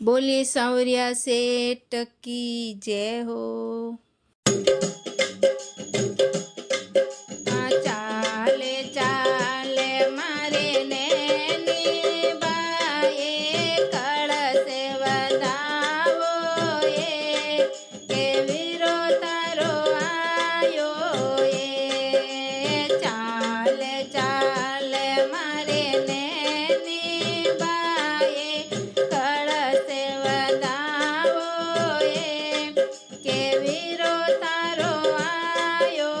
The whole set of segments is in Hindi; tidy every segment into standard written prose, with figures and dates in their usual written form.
बोलिए सांवरिया सेठ की जय हो। चाले चाले मारे नैनी बाए कळसे वधावो ए के वीरो तारो आयो ए चाले चाले मारे नैनी बाए कळसे वधावो ए के वीरो तारो आयो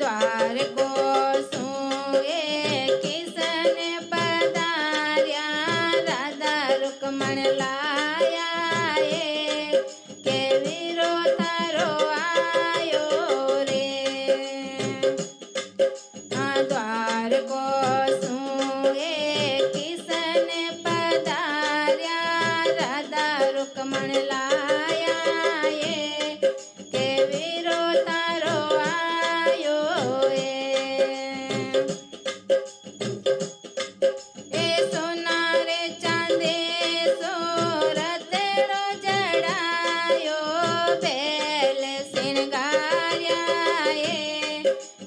द्वार को सूए किसने पधार्या राधा रुक्मण लाया ए के वीरो तारो आयो रे। द्वार को सूए किसने पधार्या राधा रुक्मण लाया ए के वीरो तारो आयो ए सोना रे चांदे सोरतेड़ो जड़ायो बेल सिंगार्या ए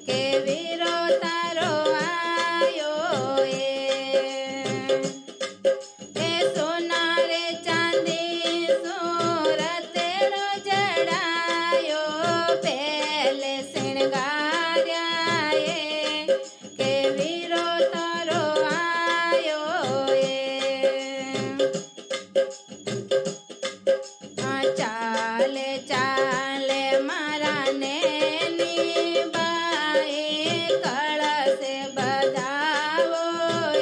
के वीरो तारो आयो ए सोना रे चांदी सोरतेड़ो जड़ायो बेल सिंगार्या ए के वीरो तारो आयो चाले चाले मारा नैनी बाए कळसे बधावो ए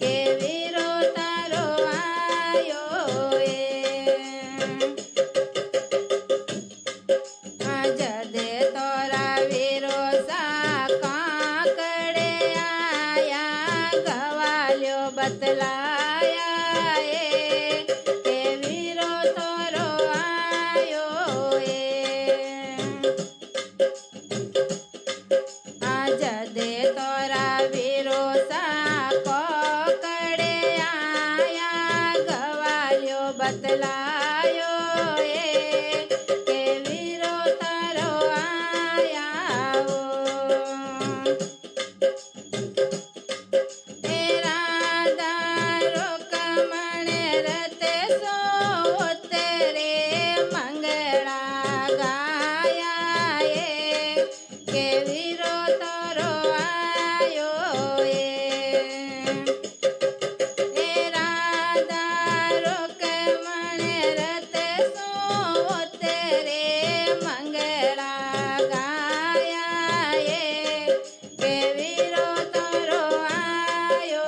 के वीरो तारो आयो जदे तोरा वीरो सा काकड़े आया गवाल्यो बतलाया ए के वीरो तोरो आयो जदे तोरा वीरो सा काकड़े आया गवाल्यो बतलायो ए के वीरो तारो आया राधा रुक्मण रते सो तेरे मंगला गाया ए के वीरो तारो आयो राधा रुक्मण रते सो तेरे मंगला गाया ए के वीरो तारो आयो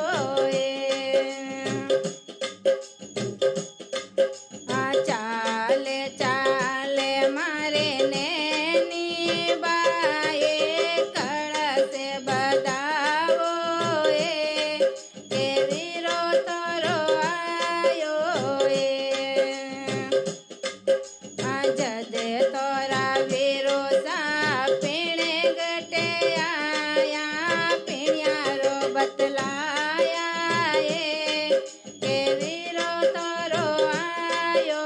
चाले चाले मारे नैनी बाए कळसे बधावो ए के वीरो तारो आयो जदे तोरा वीरो सा पीणे गटे आया पीण्यारो बतलाया ए के वीरो तारो आयो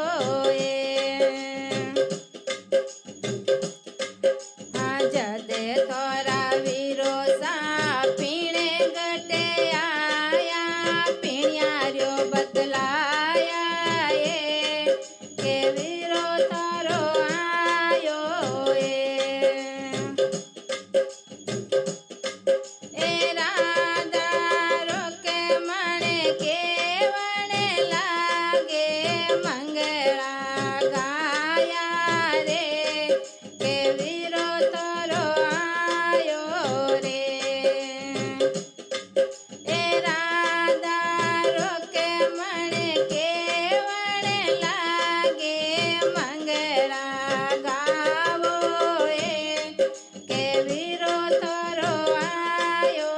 जदे तोरा वीरो सा पीणे गटे आया पीण्यारो बतलाया ए के वीरो तारो आयो राधा रुक्मण केवण लागे मंगला गाया रे के वीरो तारो आयो राधा रुक्मण केवण लागे मंगला गावो के वीरो तारो आयो